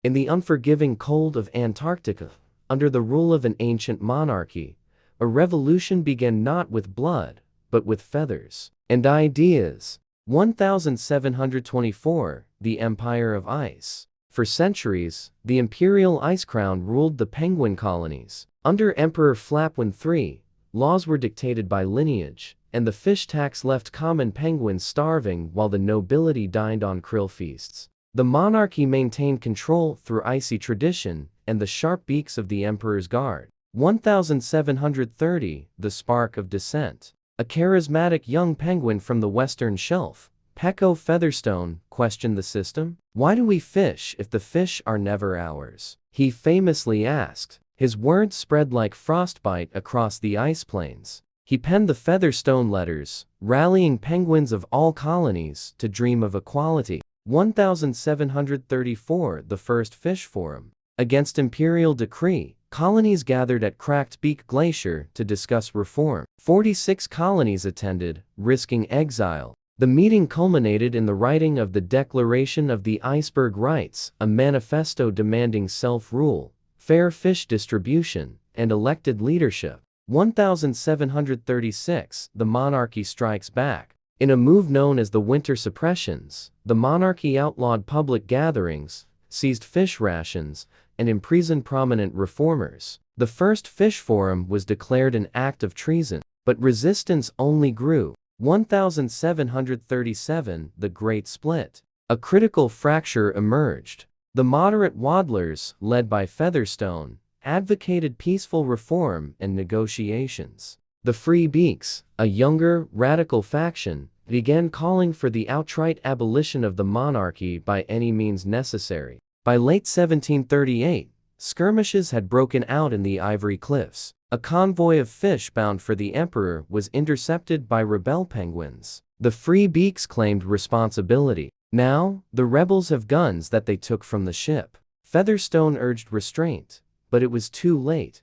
In the unforgiving cold of Antarctica, under the rule of an ancient monarchy, a revolution began not with blood, but with feathers and ideas. 1724, the Empire of Ice. For centuries, the Imperial Ice Crown ruled the penguin colonies. Under Emperor Flapwin III, laws were dictated by lineage, and the fish tax left common penguins starving while the nobility dined on krill feasts. The monarchy maintained control through icy tradition and the sharp beaks of the Emperor's Guard. 1730, the spark of dissent. A charismatic young penguin from the Western Shelf, Pekko Featherstone, questioned the system. "Why do we fish if the fish are never ours?" he famously asked. His words spread like frostbite across the ice plains. He penned the Featherstone letters, rallying penguins of all colonies to dream of equality. 1734, the first fish forum. Against imperial decree, colonies gathered at Cracked Beak Glacier to discuss reform. 46 colonies attended, risking exile. The meeting culminated in the writing of the Declaration of the Iceberg Rights, a manifesto demanding self-rule, fair fish distribution, and elected leadership. 1736, the monarchy strikes back. In a move known as the Winter Suppressions, the monarchy outlawed public gatherings, seized fish rations, and imprisoned prominent reformers. The first fish forum was declared an act of treason, but resistance only grew. 1737, the Great Split. A critical fracture emerged. The moderate waddlers, led by Featherstone, advocated peaceful reform and negotiations. The Free Beaks, a younger, radical faction, began calling for the outright abolition of the monarchy by any means necessary. By late 1738, skirmishes had broken out in the Ivory Cliffs. A convoy of fish bound for the emperor was intercepted by rebel penguins. The Free Beaks claimed responsibility. "Now, the rebels have guns that they took from the ship." Featherstone urged restraint, but it was too late.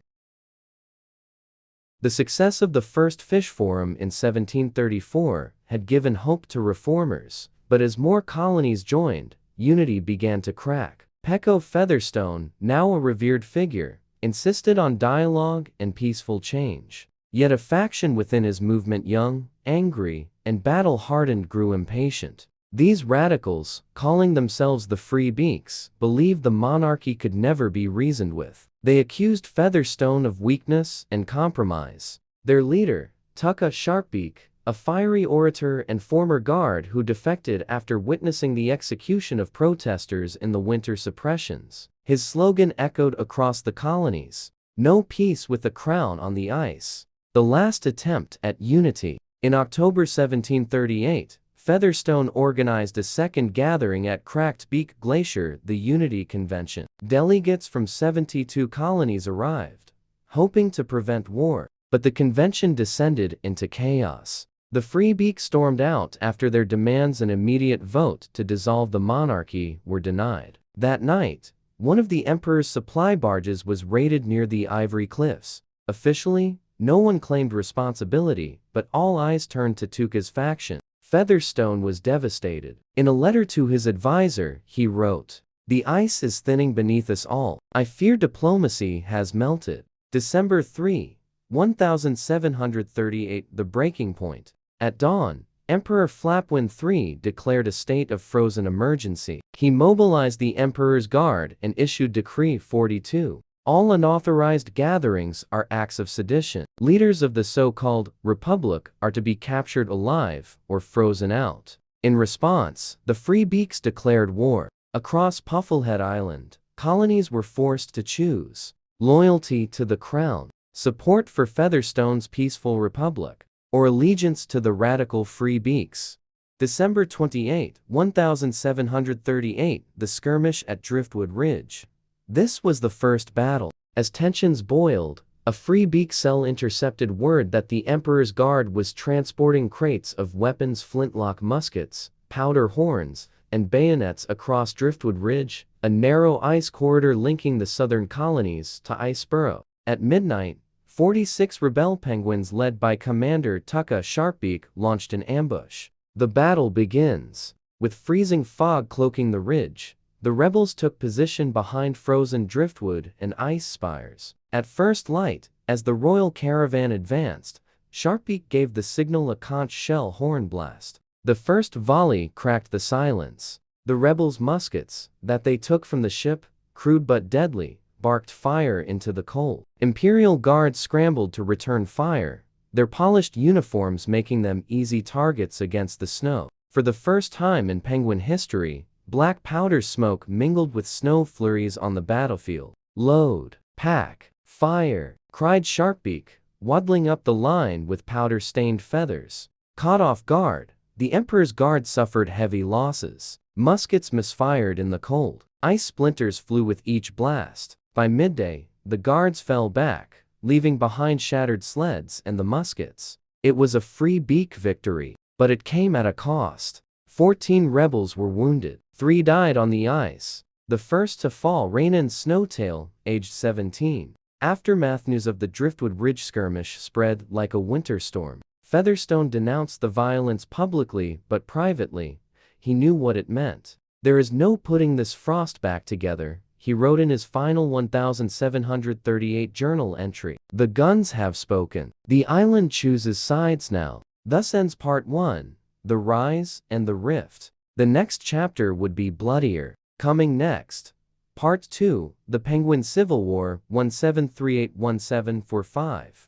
The success of the first fish forum in 1734 had given hope to reformers, but as more colonies joined, unity began to crack. Pekko Featherstone, now a revered figure, insisted on dialogue and peaceful change. Yet a faction within his movement, young, angry, and battle-hardened, grew impatient. These radicals, calling themselves the Free Beaks, believed the monarchy could never be reasoned with. They accused Featherstone of weakness and compromise. Their leader, Tukka Sharpbeak, a fiery orator and former guard who defected after witnessing the execution of protesters in the Winter Suppressions. His slogan echoed across the colonies: "No peace with the crown on the ice." The last attempt at unity. In October 1738, Featherstone organized a second gathering at Cracked Beak Glacier, the Unity Convention. Delegates from 72 colonies arrived, hoping to prevent war, but the convention descended into chaos. The Free Beaks stormed out after their demands an immediate vote to dissolve the monarchy were denied. That night, one of the emperor's supply barges was raided near the Ivory Cliffs. Officially, no one claimed responsibility, but all eyes turned to Tukka's faction. Featherstone was devastated. In a letter to his advisor, he wrote, "The ice is thinning beneath us all. I fear diplomacy has melted." December 3, 1738, the breaking point. At dawn, Emperor Flapwin III declared a state of frozen emergency. He mobilized the Emperor's Guard and issued Decree 42. All unauthorized gatherings are acts of sedition. Leaders of the so-called Republic are to be captured alive or frozen out. In response, the Free Beaks declared war. Across Pufflehead Island, colonies were forced to choose loyalty to the crown, support for Featherstone's peaceful republic, or allegiance to the radical Free Beaks. December 28, 1738, the skirmish at Driftwood Ridge. This was the first battle. As tensions boiled, a Free Beak cell intercepted word that the Emperor's Guard was transporting crates of weapons, flintlock muskets, powder horns, and bayonets across Driftwood Ridge, a narrow ice corridor linking the southern colonies to Iceberg. At midnight, 46 rebel penguins led by Commander Tukka Sharpbeak launched an ambush. The battle begins. With freezing fog cloaking the ridge, The rebels took position behind frozen driftwood and ice spires. At first light, as the royal caravan advanced, Sharpbeak gave the signal a conch shell horn blast. The first volley cracked the silence. The rebels' muskets, that they took from the ship, crude but deadly, barked fire into the cold. Imperial guards scrambled to return fire, their polished uniforms making them easy targets against the snow. For the first time in Penguin history, black powder smoke mingled with snow flurries on the battlefield. "Load! Pack! Fire!" cried Sharpbeak, waddling up the line with powder-stained feathers. Caught off guard, the Emperor's guard suffered heavy losses. Muskets misfired in the cold. Ice splinters flew with each blast. By midday, the guards fell back, leaving behind shattered sleds and the muskets. It was a free Beak victory, but it came at a cost. 14 rebels were wounded. 3 died on the ice. The first to fall, Rainan Snowtail, aged 17. Aftermath news of the Driftwood Ridge skirmish spread like a winter storm. Featherstone denounced the violence publicly but privately. He knew what it meant. "There is no putting this frost back together," he wrote in his final 1738 journal entry. "The guns have spoken. The island chooses sides now." Thus ends Part 1, The Rise and the Rift. The next chapter would be bloodier. Coming next, Part 2, The Penguin Civil War, 1738-1745.